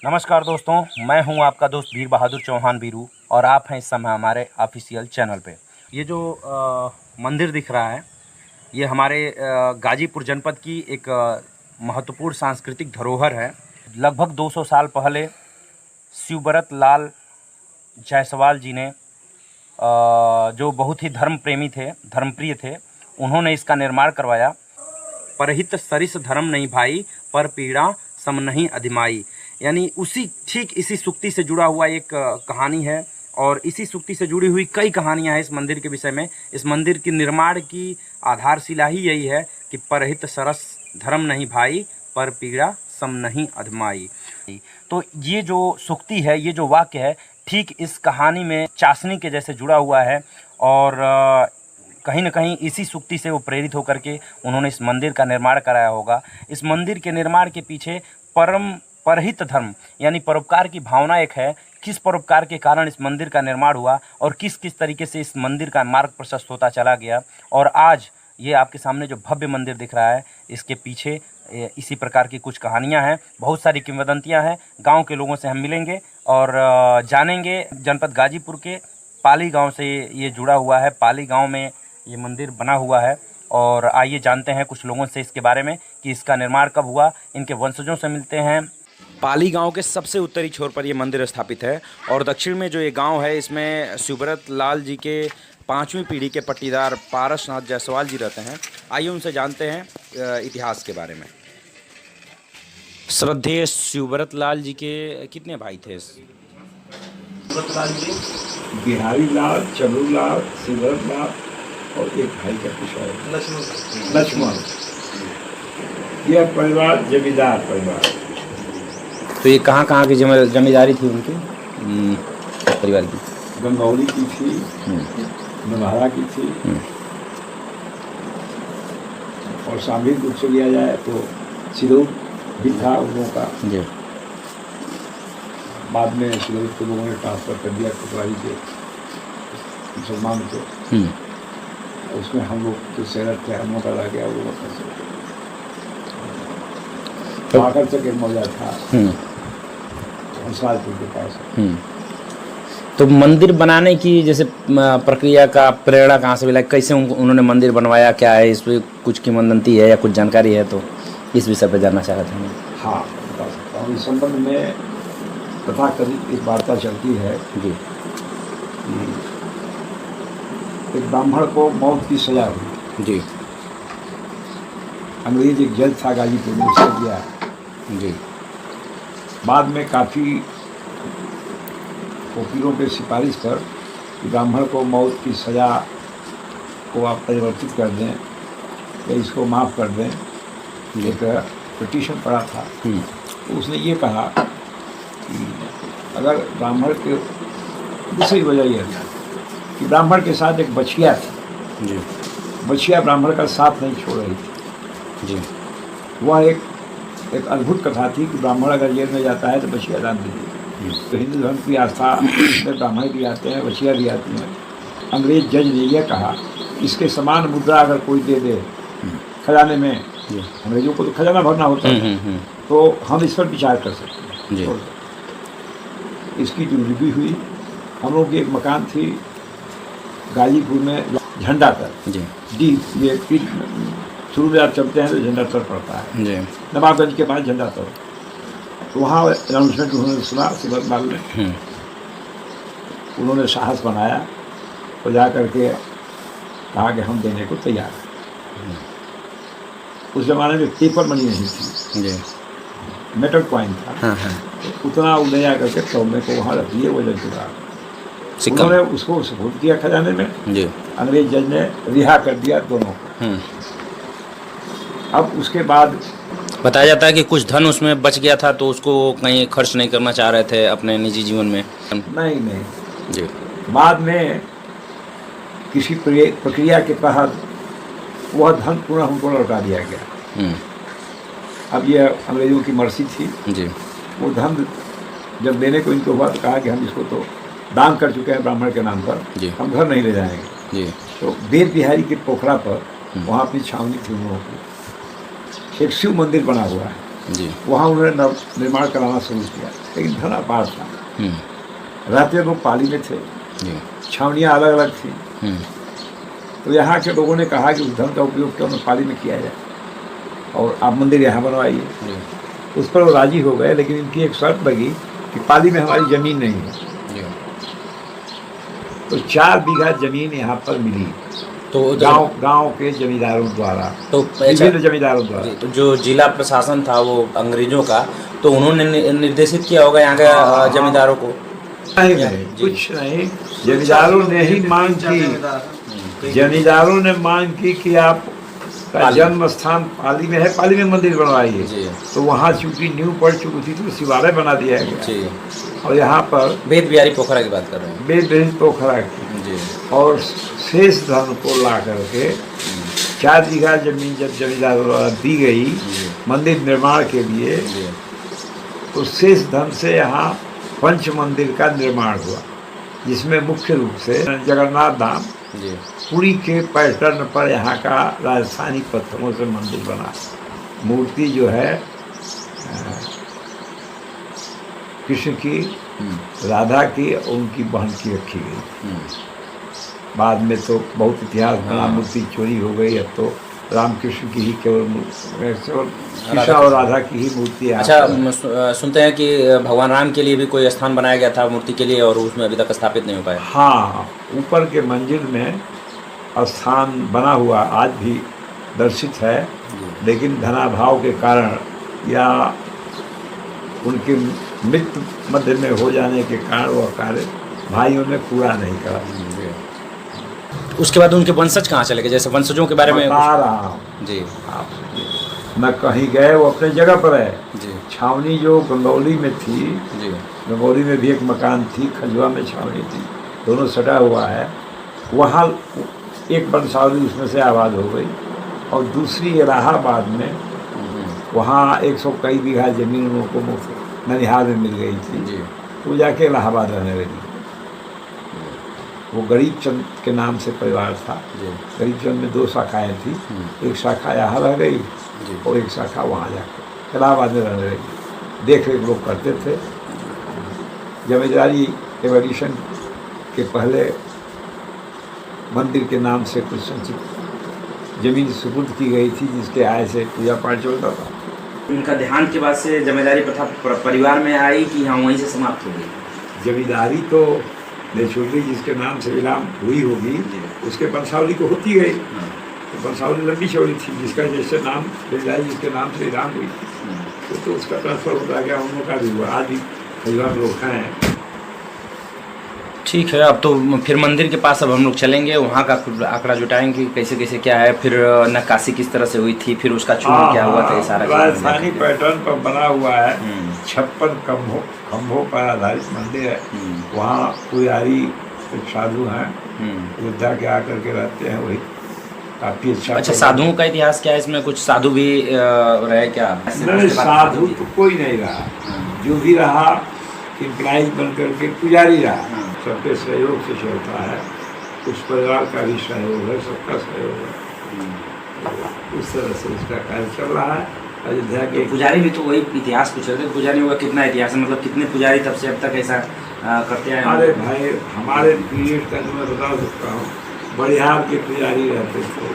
नमस्कार दोस्तों, मैं हूं आपका दोस्त वीर बहादुर चौहान वीरू और आप हैं इस समय हमारे ऑफिशियल चैनल पे। ये जो मंदिर दिख रहा है ये हमारे गाजीपुर जनपद की एक महत्वपूर्ण सांस्कृतिक धरोहर है। लगभग 200 साल पहले शिवव्रत लाल जायसवाल जी ने जो बहुत ही धर्म प्रेमी थे, धर्मप्रिय थे, उन्होंने इसका निर्माण करवाया। परहित सरिस धर्म नहीं भाई, पर पीड़ा सम नहीं अधिमाई। यानी ठीक इसी सूक्ति से जुड़ा हुआ एक कहानी है और इसी सूक्ति से जुड़ी हुई कई कहानियां हैं इस मंदिर के विषय में। इस मंदिर के निर्माण की आधारशिला ही यही है कि परहित सरस धर्म नहीं भाई, पर पीड़ा सम नहीं अधमाई। तो ये जो सूक्ति है, ये जो वाक्य है, ठीक इस कहानी में चाशनी के जैसे जुड़ा हुआ है और कहीं न कहीं इसी सूक्ति से वो प्रेरित होकर के उन्होंने इस मंदिर का निर्माण कराया होगा। इस मंदिर के निर्माण के पीछे परहित धर्म यानी परोपकार की भावना एक है। किस परोपकार के कारण इस मंदिर का निर्माण हुआ और किस किस तरीके से इस मंदिर का मार्ग प्रशस्त होता चला गया और आज ये आपके सामने जो भव्य मंदिर दिख रहा है, इसके पीछे इसी प्रकार की कुछ कहानियां हैं, बहुत सारी किंवदंतियां हैं। गांव के लोगों से हम मिलेंगे और जानेंगे। जनपद गाजीपुर के पाली गांव से ये जुड़ा हुआ है। पाली गांव में ये मंदिर बना हुआ है और आइए जानते हैं कुछ लोगों से इसके बारे में कि इसका निर्माण कब हुआ। इनके वंशजों से मिलते हैं। पाली गांव के सबसे उत्तरी छोर पर यह मंदिर स्थापित है और दक्षिण में जो ये गांव है, इसमें शिवव्रत लाल जी के 5वीं पीढ़ी के पट्टीदार पारसनाथ जायसवाल जी रहते हैं। आइए उनसे जानते हैं इतिहास के बारे में। श्रद्धेय शिवव्रत लाल जी के कितने भाई थे? शिवव्रत लाल जी बिहारी लाल, चबरू लाल, शिवव्रत लाल और एक भाई का कुछ है लक्ष्मण। यह परिवार जमींदार परिवार। तो ये कहाँ की जमींदारी थी उनकी परिवार की? गंगौली की थी, नवारा की थी और सामूहिक रूप से लिया जाए तो सिरोर भी था उन लोगों का। बाद में सिरोर के लोगों ने ट्रांसफर कर दिया कोतवाली के मुसलमान को। उसमें हम लोग जो शहर थे, हम लोग का रह गया वो आकर तक एक मौजा था हंसराजपुर के पास। तो मंदिर बनाने की जैसे प्रक्रिया का प्रेरणा कहाँ से मिला? कैसे उन्होंने मंदिर बनवाया? क्या है इस पर कुछ किंवदंती है या कुछ जानकारी है तो इस विषय पर जानना चाह रहे थे हम। हाँ, बता सकता हूँ। इस संबंध में तथाकथित एक वार्ता चलती है जी। एक ब्राह्मण को मौत की सजा हुई जी। अंग्रेज एक जज था गाजीपुर में, उसने दिया जी। बाद में काफ़ी वकीलों के सिफारिश पर ब्राह्मण को मौत की सज़ा को आप परिवर्तित कर दें या इसको माफ़ कर दें। एक पिटीशन पड़ा था तो उसने ये कहा कि अगर ब्राह्मण के, दूसरी वजह यह था कि ब्राह्मण के साथ एक बछिया थी जी। बछिया ब्राह्मण का साथ नहीं छोड़ रही थी जी। वह एक अद्भुत कथा थी कि ब्राह्मण अगर जेल में जाता है तो बछिया दान दीजिए। तो हिंदू धर्म की आस्था में ब्राह्मण भी आते हैं, बछिया भी आती हैं। अंग्रेज जज ने यह कहा इसके समान मुद्रा अगर कोई दे दे खजाने में, अंग्रेजों को तो खजाना भरना होता है, तो हम इस पर विचार कर सकते हैं। तो इसकी जुर्गी हुई। हम लोग की एक मकान थी गाजीपुर में झंडा तर डी, ये शुरू में आप चलते हैं तो झंडा तर पड़ता है, नवाबगंज के पास झंडा तर। तो वहाँ अनाउंसमेंट उन्होंने सुना शिवव्रत लाल ने, उन्होंने साहस बनाया और जा करके कहा कि हम देने को तैयार हैं। उस जमाने में पेपर मनी नहीं थी, मेटल कॉइन था। तो उतना वो ले जा करके तौलने को वहाँ रख दिए, वजन चुका। उन्होंने उसको सपोर्ट किया खजाने में। अंग्रेज जज ने रिहा कर दिया दोनों को। अब उसके बाद बताया जाता है कि कुछ धन उसमें बच गया था तो उसको कहीं खर्च नहीं करना चाह रहे थे अपने निजी जीवन में। नहीं जी। बाद में किसी प्रक्रिया के तहत वह धन पुनः हमको लौटा दिया गया। अब यह अंग्रेजों की मर्जी थी जी। वो धन जब देने को इनको हुआ तो कहा कि हम इसको तो दान कर चुके हैं ब्राह्मण के नाम पर, हम घर नहीं ले जाएंगे जी। तो बेर बिहारी के पोखरा पर वहाँ अपनी छावनी थी उन लोगों की। एक शिव मंदिर बना हुआ है जी। वहाँ उन्होंने निर्माण कराना शुरू किया, लेकिन धन अपार था। रहते लोग पाली में थे, छावनियाँ अलग अलग थी। तो यहाँ के लोगों ने कहा कि उस धन का उपयोग क्यों न पाली में किया जाए और आप मंदिर यहाँ बनवाइए। उस पर वो राजी हो गए, लेकिन इनकी एक शर्त लगी कि पाली में हमारी ज़मीन नहीं है। तो 4 बीघा ज़मीन यहाँ पर मिली, तो गांव के जमींदारों द्वारा, तो विभिन्न जमींदारों द्वारा। तो जो जिला प्रशासन था वो अंग्रेजों का, तो उन्होंने निर्देशित किया होगा यहाँ के जमींदारों को? नहीं, कुछ नहीं, जमींदारों ने ही मांग की, जमींदारों ने मांग की कि आप का जन्म स्थान पाली में है, पाली में मंदिर बनवाइए। तो वहाँ चूंकि नींव पड़ चुकी थी तो शिवालय बना दिया गया। और यहाँ पर वेद बिहारी पोखरा की बात कर रहे हैं, वेद बिहारी पोखरा की, और शेष धन को ला करके 4 बीघा जमीन जब जमींदारों द्वारा दी गई मंदिर निर्माण के लिए, तो शेष धन से यहाँ पंच मंदिर का निर्माण हुआ, जिसमें मुख्य रूप से जगन्नाथ धाम पुरी के पैटर्न पर यहाँ का राजस्थानी पत्थरों से मंदिर बना। मूर्ति जो है कृष्ण की, राधा की और उनकी बहन की रखी गई। बाद में तो बहुत इतिहास बना, मूर्ति चोरी हो गई। अब तो रामकृष्ण की ही केवल कृष्ण और राधा की ही मूर्ति है। अच्छा, सुनते हैं कि भगवान राम के लिए भी कोई स्थान बनाया गया था मूर्ति के लिए, और उसमें अभी तक स्थापित नहीं हो पाया। हाँ, ऊपर के मंजिल में स्थान बना हुआ आज भी दर्शित है, लेकिन धनाभाव के कारण या उनके मृत्यु मध्य में हो जाने के कारण वह कार्य भाइयों ने पूरा नहीं करा। उसके बाद उनके वंशज कहाँ चले गए? जैसे वंशजों के बारे में बता रहा हूँ जी। आप न कहीं गए, वो अपने जगह पर है जी। छावनी जो गंगौली में थी जी, गंगौली में भी एक मकान थी, खजुआ में छावनी थी, दोनों सटा हुआ है। वहाँ एक वंशावली उसमें से आबाद हो गई, और दूसरी इलाहाबाद में वहाँ 100 कई बीघा जमीन उन लोगों को मुफ्त ननिहाल में मिल गई थी जी। तो जाके इलाहाबाद रहने लगी। वो गरीब चंद के नाम से परिवार था। गरीब चंद में 2 शाखाएँ थी, एक शाखा यहाँ रह गई और एक शाखा वहाँ जाकर इलाहाबाद में रहने लगी। देख रेख लोग करते थे। जमींदारी एवोल्यूशन के पहले मंदिर के नाम से कुछ संचित जमीन सुपुर्द की गई थी, जिसके आय से पूजा पाठ चलता था। उनका देहांत के बाद से जमींदारी प्रथा परिवार में आई कि हाँ वहीं से समाप्त हो गई? जमींदारी तो नेचुरली जिसके नाम से विराम हुई होगी, उसके वंशावली को होती गई। तो वंशावली लंबी चौड़ी थी, जिसका जैसे नाम जमींदारी जिसके नाम से विराम हुई तो उसका ट्रांसफर होता गया, उन लोगों का भी हुआ। आज भी परिवार लोग हैं। ठीक है, अब तो फिर मंदिर के पास अब हम लोग चलेंगे, वहाँ का आंकड़ा जुटाएंगे कैसे कैसे क्या है, फिर नक्काशी किस तरह से हुई थी, फिर उसका चूर्ण क्या हुआ था, ये सारा राजस्थानी पैटर्न पर बना हुआ है। 56 खम्भों पर आधारित मंदिर है। वहाँ पुजारी एक साधु हैं, अयोध्या के आकर के रहते हैं, वही काफ़ी अच्छा। अच्छा, साधुओं का इतिहास क्या है इसमें? कुछ साधु भी रहे क्या? नहीं, साधु तो कोई नहीं रहा। जो भी रहा इम्प्लाइज बन करके पुजारी रहा। सबके सहयोग से चलता है, कुछ परिवार का भी सहयोग है, सबका सहयोग है। इस तरह से इसका कार्य चल रहा है। अयोध्या के पुजारी भी तो वही इतिहास पूछ रहे थे, पुजारी का कितना इतिहास है, मतलब कितने पुजारी तब से अब तक ऐसा करते हैं? अरे भाई, हमारे पीरियड का जो मैं बता सकता हूँ, बड़िहार के पुजारी रहते थे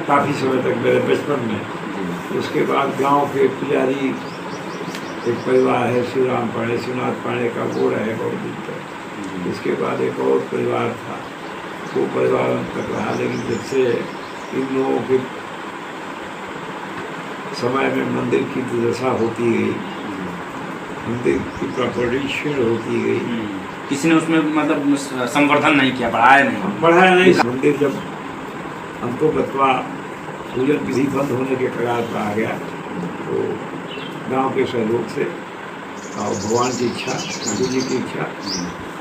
काफ़ी समय तक, मेरे बचपन में। उसके बाद गांव के पुजारी एक परिवार है, शिवराम पाणे, शिवनाथ पाणे का, वो रहे बहुत दिन तक। उसके बाद एक और परिवार था, वो परिवार अंत तक रहा। लेकिन जब से इन लोगों के समय में मंदिर की दुर्दशा होती गई, मंदिर की प्रॉपर्टी क्षीण होती गई, किसी ने उसमें मतलब संवर्धन नहीं किया, बढ़ाया नहीं। मंदिर जब अंतोगत्वा पूजन विधि बंद होने के कगार पर आ गया, तो गांव के सहयोग से और भगवान की इच्छा, गुरु जी की इच्छा,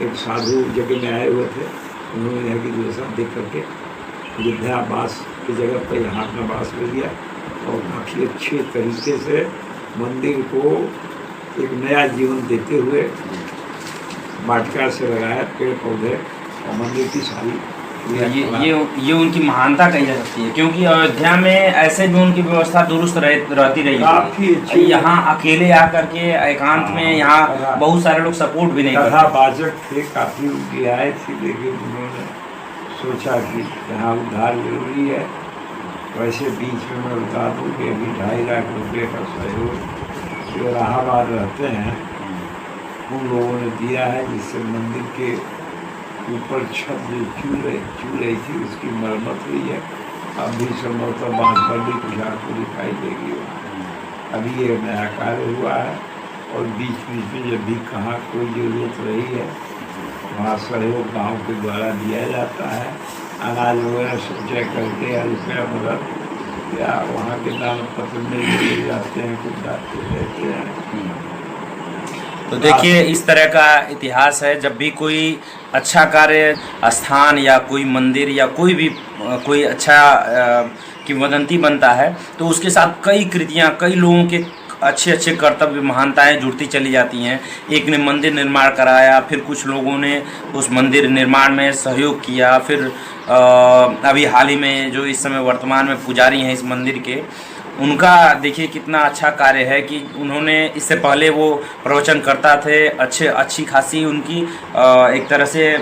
एक साधु जगह में आए हुए थे। उन्होंने यहाँ की दुर्दशा देख करके अयोध्यावास की जगह पर यहाँ अपना वास ले लिया, और काफ़ी अच्छे तरीके से मंदिर को एक नया जीवन देते हुए वाटिका से लगाया पेड़ पौधे, और मंदिर की सारी ये उनकी महानता कही जा सकती है, क्योंकि अयोध्या में ऐसे भी उनकी व्यवस्था दुरुस्त रहती रही काफी अच्छी। यहाँ अकेले आकर के एकांत में यहाँ बहुत सारे लोग सपोर्ट भी नहीं करते। बाजट थे, काफी उनकी आए थी, लेकिन उन्होंने सोचा कि यहाँ उधार जरूरी है। वैसे बीच में मैं बता दूँ कि अभी 2.5 लाख रुपये का सहयोग जो इलाहाबाद रहते हैं उन लोगों ने दिया है, जिससे मंदिर के ऊपर छत जो चू रही थी उसकी मरम्मत हुई है। अब भी संभवतः बांस बल्ली कुछ आपको दिखाई देगी। अभी ये नया कार्य हुआ है और बीच बीच में जब भी कहाँ कोई जरूरत रही है वहाँ सहयोग गांव के द्वारा दिया जाता है। अनाज वगैरह संचय करके या रुपया मदद या वहाँ के दान पत्र में दिए जाते हैं, कुछ जाते रहते हैं। तो देखिए इस तरह का इतिहास है। जब भी कोई अच्छा कार्य स्थान या कोई मंदिर या कोई भी कोई अच्छा किंवदंती बनता है तो उसके साथ कई कृतियाँ, कई लोगों के अच्छे अच्छे कर्तव्य महानताएं जुड़ती चली जाती हैं। एक ने मंदिर निर्माण कराया, फिर कुछ लोगों ने उस मंदिर निर्माण में सहयोग किया, फिर अभी हाल ही में जो इस समय वर्तमान में पुजारी हैं इस मंदिर के, उनका देखिए कितना अच्छा कार्य है कि उन्होंने इससे पहले वो प्रवचन करता थे, अच्छी खासी उनकी एक तरह से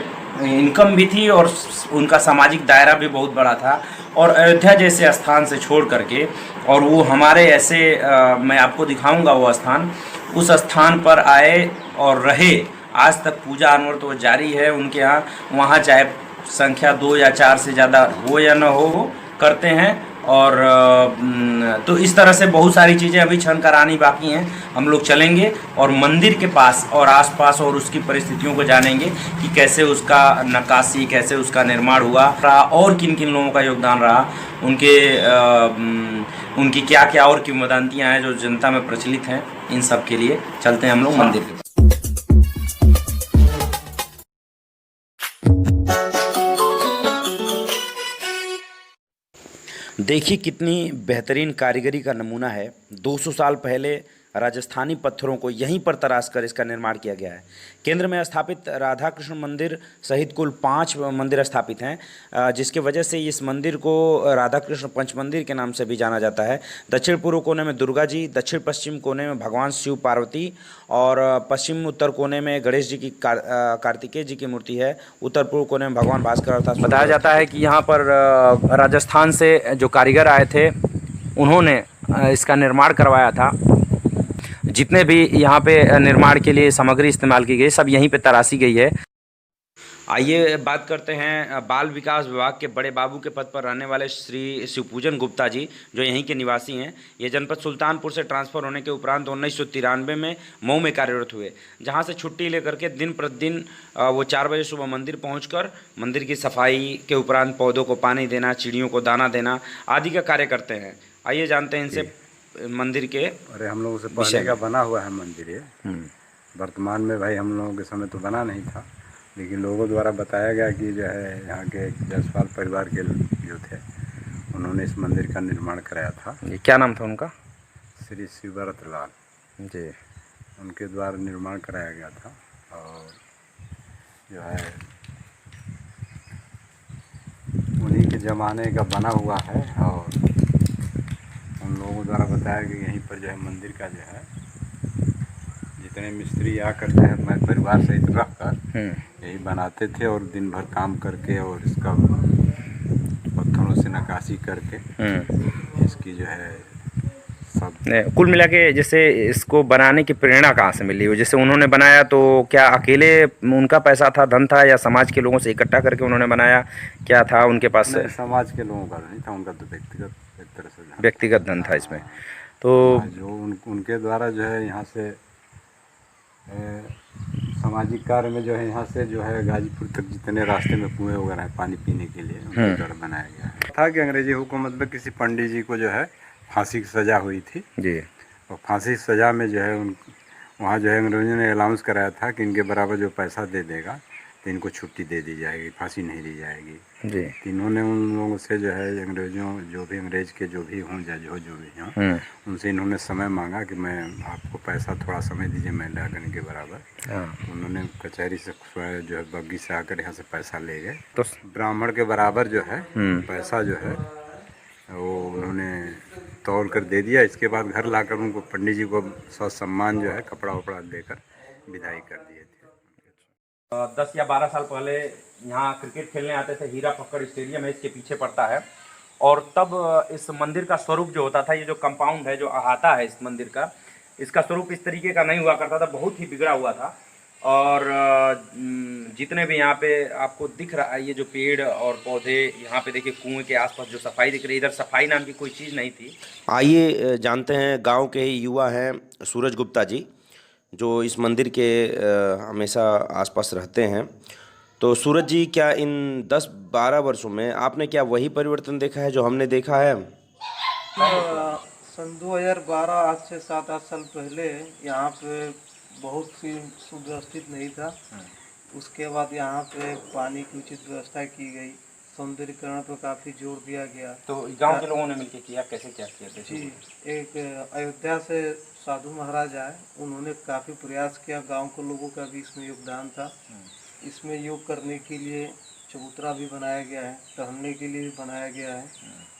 इनकम भी थी और उनका सामाजिक दायरा भी बहुत बड़ा था। और अयोध्या जैसे स्थान से छोड़ करके, और वो हमारे ऐसे मैं आपको दिखाऊंगा वो स्थान, उस स्थान पर आए और रहे। आज तक पूजा अनवर तो जारी है उनके यहाँ। वहाँ चाहे संख्या 2 या 4 से ज़्यादा हो या न हो, करते हैं। और तो इस तरह से बहुत सारी चीज़ें अभी क्षण करानी बाकी हैं। हम लोग चलेंगे और मंदिर के पास और आसपास और उसकी परिस्थितियों को जानेंगे कि कैसे उसका नक्काशी, कैसे उसका निर्माण हुआ और किन किन लोगों का योगदान रहा, उनकी क्या क्या और किंवदंतियाँ हैं जो जनता में प्रचलित हैं। इन सब के लिए चलते हैं हम लोग मंदिर के पास। देखिए कितनी बेहतरीन कारीगरी का नमूना है। 200 साल पहले राजस्थानी पत्थरों को यहीं पर तराश कर इसका निर्माण किया गया है। केंद्र में स्थापित राधा कृष्ण मंदिर सहित कुल 5 मंदिर स्थापित हैं, जिसके वजह से इस मंदिर को राधा कृष्ण पंच मंदिर के नाम से भी जाना जाता है। दक्षिण पूर्व कोने में दुर्गा जी, दक्षिण पश्चिम कोने में भगवान शिव पार्वती और पश्चिम उत्तर कोने में गणेश जी की कार्तिकेय जी की मूर्ति है। उत्तर पूर्व कोने में भगवान भास्कर अर्थात बताया जाता है कि यहाँ पर राजस्थान से जो कारीगर आए थे उन्होंने इसका निर्माण करवाया था। जितने भी यहाँ पे निर्माण के लिए सामग्री इस्तेमाल की गई सब यहीं पे तराशी गई है। आइए बात करते हैं बाल विकास विभाग के बड़े बाबू के पद पर रहने वाले श्री शिवपूजन गुप्ता जी, जो यहीं के निवासी हैं। ये जनपद सुल्तानपुर से ट्रांसफ़र होने के उपरांत 1993 में मऊ में कार्यरत हुए, जहां से छुट्टी लेकर के दिन प्रतिदिन वो 4 बजे सुबह मंदिर पहुंचकर मंदिर की सफाई के उपरांत पौधों को पानी देना, चिड़ियों को दाना देना आदि का कार्य करते हैं। आइए जानते हैं इनसे मंदिर के। अरे हम लोगों से पहले का बना हुआ है मंदिर ये। वर्तमान में भाई हम लोगों के समय तो बना नहीं था, लेकिन लोगों द्वारा बताया गया कि जो है यहाँ के जायसवाल परिवार के जो थे उन्होंने इस मंदिर का निर्माण कराया था। ये क्या नाम था उनका? श्री शिवव्रत लाल जी, उनके द्वारा निर्माण कराया गया था। और जो है उन्हीं के ज़माने का बना हुआ है। और उन लोगों द्वारा बताया कि यहीं पर जो है मंदिर का जो है जितने मिस्त्री आ करते हैं मैं परिवार सहित रहकर यही बनाते थे और दिन भर काम करके और इसका पत्थरों से नक्काशी करके इसकी जो है सब कुल मिला के जैसे इसको बनाने की प्रेरणा कहाँ से मिली हो? जैसे उन्होंने बनाया तो क्या अकेले उनका पैसा था, धन था, या समाज के लोगों से इकट्ठा करके उन्होंने बनाया? क्या था उनके पास से? समाज के लोगों का नहीं था, उनका तो व्यक्तिगत एक तरह से व्यक्तिगत धन था इसमें। तो जो उनके द्वारा जो है यहाँ से सामाजिक कार्य में जो है यहाँ से जो है गाजीपुर तक जितने रास्ते में कुएँ वगैरह हैं पानी पीने के लिए उनके द्वारा बनाया गया है। था कि अंग्रेजी हुकूमत में किसी पंडित जी को जो है फांसी की सज़ा हुई थी जी, और फांसी की सज़ा में जो है वहाँ जो है अंग्रेजों ने अलाउंस कराया था कि इनके बराबर जो पैसा दे देगा तो इनको छुट्टी दे दी जाएगी, फांसी नहीं दी जाएगी। जी। तो इन्होंने उन लोगों से जो है अंग्रेज के जो भी हों जज हो जो भी हों, उनसे इन्होंने समय मांगा कि मैं आपको पैसा थोड़ा समय दीजिए, मैं लागन के बराबर। हाँ। उन्होंने कचहरी से जो है बग्गी से आकर यहाँ से पैसा ले गए, तो ब्राह्मण के बराबर जो है पैसा जो है वो उन्होंने तौल कर दे दिया। इसके बाद घर लाकर उनको पंडित जी को सम्मान जो है कपड़ा वपड़ा देकर विदाई कर दिए थे। 10 या 12 साल पहले यहाँ क्रिकेट खेलने आते थे, हीरा फक्कड़ स्टेडियम है इसके पीछे पड़ता है। और तब इस मंदिर का स्वरूप जो होता था, ये जो कंपाउंड है जो अहाता है इस मंदिर का, इसका स्वरूप इस तरीके का नहीं हुआ करता था, बहुत ही बिगड़ा हुआ था। और जितने भी यहाँ पे आपको दिख रहा है ये जो पेड़ और पौधे, यहाँ पे देखिए कुएं के आसपास जो सफाई दिख रही है, इधर सफाई नाम की कोई चीज़ नहीं थी। आइए जानते हैं, गांव के ही युवा हैं सूरज गुप्ता जी, जो इस मंदिर के हमेशा आसपास रहते हैं। तो सूरज जी, क्या इन 10-12 वर्षों में आपने क्या वही परिवर्तन देखा है जो हमने देखा है? सन 2012 आज से 7-8 साल पहले यहाँ पे बहुत सी सुव्यवस्थित नहीं था। उसके बाद यहाँ पे पानी की उचित व्यवस्था की गई, सौंदर्यीकरण पर काफ़ी जोर दिया गया। तो गांव के लोगों ने मिलकर किया, कैसे क्या किया थे? जी, एक अयोध्या से साधु महाराज आए, उन्होंने काफ़ी प्रयास किया, गांव के लोगों का भी इसमें योगदान था। इसमें योग करने के लिए चबूतरा भी बनाया गया है, टहलने के लिए भी बनाया गया है,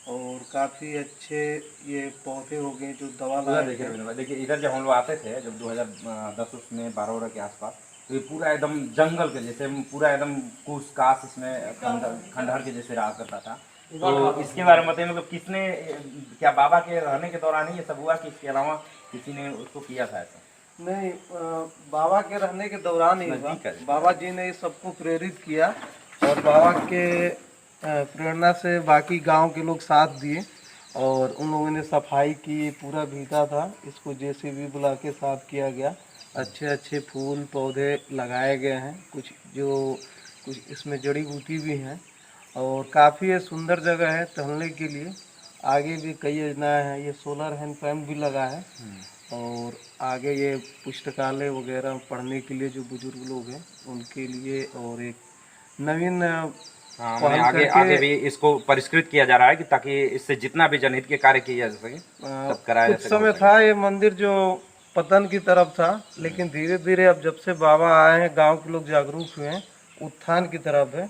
और काफ़ी अच्छे ये पौधे हो गए जो दवा देखिए इधर जब हम लोग आते थे, जब 2010 में 12 के आसपास, तो ये पूरा एकदम जंगल के जैसे, पूरा एकदम कूस कास इसमें खंडहर के जैसे रहा करता था। तो इसके बारे में बताइए, मतलब किसने, क्या बाबा के रहने के दौरान ही ये सब हुआ कि इसके अलावा किसी ने उसको किया था ऐसा? नहीं, बाबा के रहने के दौरान ही हुआ। बाबा जी ने सबको प्रेरित किया और बाबा के प्रेरणा से बाकी गांव के लोग साथ दिए और उन लोगों ने सफाई की, पूरा भीगा था, इसको जेसीबी बुला के साफ किया गया। अच्छे अच्छे फूल पौधे लगाए गए हैं, कुछ इसमें जड़ी बूटी भी हैं और काफ़ी ये सुंदर जगह है टहलने के लिए। आगे भी कई योजनाएं हैं, ये सोलर हैंड पंप भी लगा है और आगे ये पुस्तकालय वगैरह पढ़ने के लिए जो बुजुर्ग लोग हैं उनके लिए, और एक नवीन आगे भी इसको परिष्कृत किया जा रहा है कि ताकि इससे जितना भी जनहित के कार्य किए जा सके सब कराया जा सके। कुछ समय था ये मंदिर जो पतन की तरफ था, लेकिन धीरे धीरे अब जब से बाबा आए हैं, गांव के लोग जागरूक हुए हैं, उत्थान की तरफ है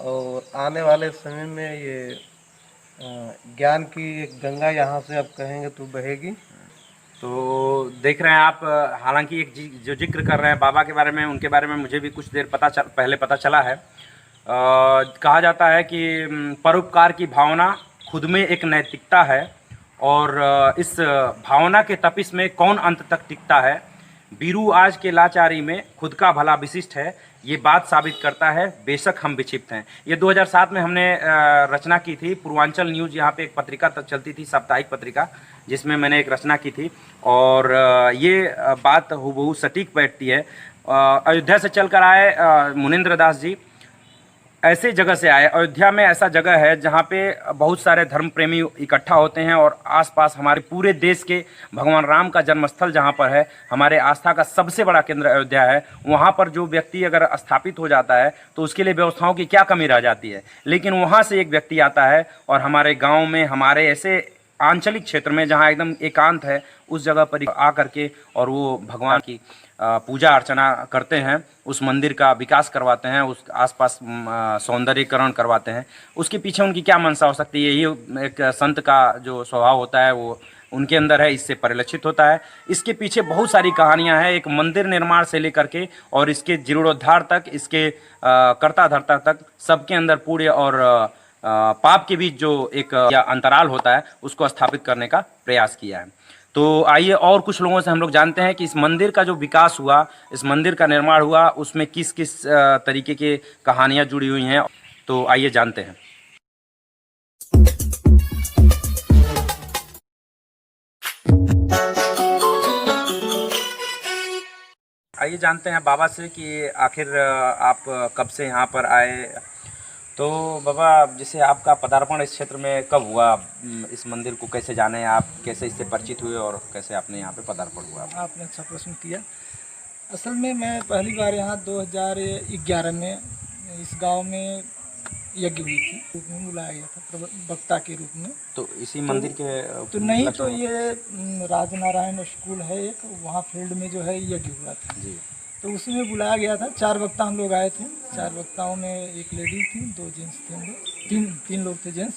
और आने वाले समय में ये ज्ञान की एक गंगा यहाँ से अब कहेंगे तो बहेगी। तो देख रहे हैं आप, हालांकि एक जो जिक्र कर रहे हैं बाबा के बारे में, उनके बारे में मुझे भी कुछ देर पहले पता चला है। कहा जाता है कि परोपकार की भावना खुद में एक नैतिकता है और इस भावना के तपिश में कौन अंत तक टिकता है। बीरू आज के लाचारी में खुद का भला विशिष्ट है, ये बात साबित करता है, बेशक हम विक्षिप्त हैं। ये 2007 में हमने रचना की थी। पूर्वांचल न्यूज़ यहाँ पे एक पत्रिका तक चलती थी, साप्ताहिक पत्रिका, जिसमें मैंने एक रचना की थी और ये बात हूबहू सटीक बैठती है। अयोध्या से चल कर आए मुनीन्द्र दास जी, ऐसे जगह से आए। अयोध्या में ऐसा जगह है जहाँ पे बहुत सारे धर्म प्रेमी इकट्ठा होते हैं और आसपास हमारे पूरे देश के भगवान राम का जन्मस्थल जहाँ पर है, हमारे आस्था का सबसे बड़ा केंद्र अयोध्या है। वहाँ पर जो व्यक्ति अगर स्थापित हो जाता है तो उसके लिए व्यवस्थाओं की क्या कमी रह जाती है। लेकिन वहाँ से एक व्यक्ति आता है और हमारे गाँव में, हमारे ऐसे आंचलिक क्षेत्र में जहाँ एकदम एकांत है, उस जगह पर आ करके और वो भगवान की पूजा अर्चना करते हैं, उस मंदिर का विकास करवाते हैं, उस आसपास सौंदर्यीकरण करवाते हैं। उसके पीछे उनकी क्या मंशा हो सकती है? यही एक संत का जो स्वभाव होता है वो उनके अंदर है, इससे परिलक्षित होता है। इसके पीछे बहुत सारी कहानियां हैं, एक मंदिर निर्माण से लेकर के और इसके जीर्णोद्धार तक, इसके कर्ता धर्ता तक, सबके अंदर पुण्य और पाप के बीच जो एक अंतराल होता है उसको स्थापित करने का प्रयास किया है। तो आइए और कुछ लोगों से हम लोग जानते हैं कि इस मंदिर का जो विकास हुआ, इस मंदिर का निर्माण हुआ, उसमें किस किस तरीके की कहानियां जुड़ी हुई हैं। तो आइए जानते हैं। आइए जानते हैं बाबा से कि आखिर आप कब से यहाँ पर आए। तो बाबा, जैसे आपका पदार्पण इस क्षेत्र में कब हुआ? इस मंदिर को कैसे जाने आप, कैसे इससे परिचित हुए और कैसे आपने यहाँ पे पदार्पण हुआ? आपने अच्छा प्रश्न किया। असल में मैं पहली बार यहाँ 2011 में इस गांव में यज्ञ हुई थी, रूप में बुलाया गया था वक्ता के रूप में। तो इसी मंदिर के तो नहीं, लक्ष्य तो में- ये राजनारायण स्कूल है एक, वहाँ फील्ड में जो है यज्ञ हुआ था, जी तो उसी में बुलाया गया था। 4 वक्ता हम लोग आए थे। 4 वक्ताओं में एक लेडी थी, 2 जेंट्स थे हम लोग, तीन लोग थे जेंट्स।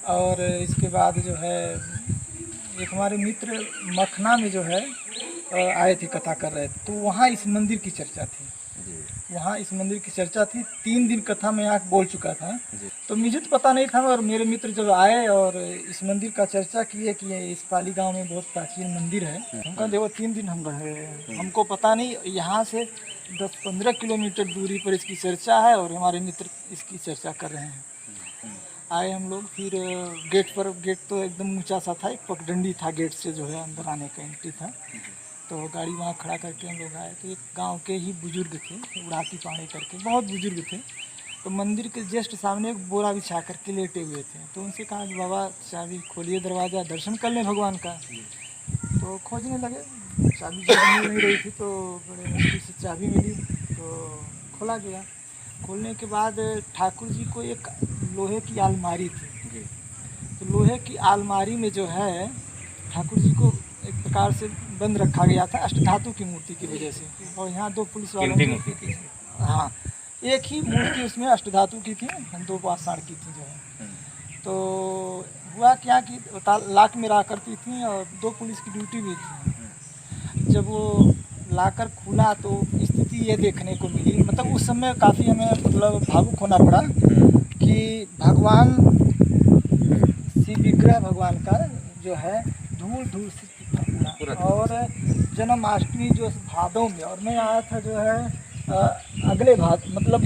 और इसके बाद जो है एक हमारे मित्र मखना में जो है आए थे, कथा कर रहे थे, तो वहाँ इस मंदिर की चर्चा थी। जी वहाँ इस मंदिर की चर्चा थी। 3 दिन कथा में यहाँ बोल चुका था, जी तो मुझे तो पता नहीं था। और मेरे मित्र जब आए और इस मंदिर का चर्चा किए कि ये इस पाली गांव में बहुत प्राचीन मंदिर है, हमका देखो 3 दिन हम रहे, हमको पता नहीं। यहाँ से 10-15 किलोमीटर दूरी पर इसकी चर्चा है और हमारे मित्र इसकी चर्चा कर रहे हैं। आए हम लोग, फिर गेट पर, गेट तो एकदम ऊंचा सा था, एक पगडंडी था गेट से जो है अंदर आने का एंट्री था। तो गाड़ी वहाँ खड़ा करके हम लोग आए, तो एक गांव के ही बुजुर्ग थे, उड़ाती पानी करके, बहुत बुजुर्ग थे। तो मंदिर के जस्ट सामने एक बोरा बिछा करके लेटे हुए थे। तो उनसे कहा कि बाबा चाबी खोलिए, दरवाज़ा दर्शन कर लें भगवान का। तो खोजने लगे, चाबी जब मिल नहीं रही थी, तो बड़े मुश्किल से चाबी मिली, तो खोला गया। खोलने के बाद ठाकुर जी को एक लोहे की अलमारी थी। तो लोहे की अलमारी में जो है ठाकुर जी को एक प्रकार से बंद रखा गया था, अष्टधातु की मूर्ति की वजह से। और यहाँ 2 पुलिस वालों की, हाँ, एक ही मूर्ति उसमें अष्टधातु की थी, 2 पाषाण की थी जो है। तो हुआ क्या कि लाक में रहा करती थी और 2 पुलिस की ड्यूटी भी थी। जब वो लाकर खुला तो स्थिति ये देखने को मिली, मतलब उस समय काफ़ी हमें मतलब भावुक होना पड़ा कि भगवान शिव विग्रह भगवान का जो है धूल धूल से पूरा। और जन्माष्टमी जो भादों में, और मैं आया था जो है अगले मतलब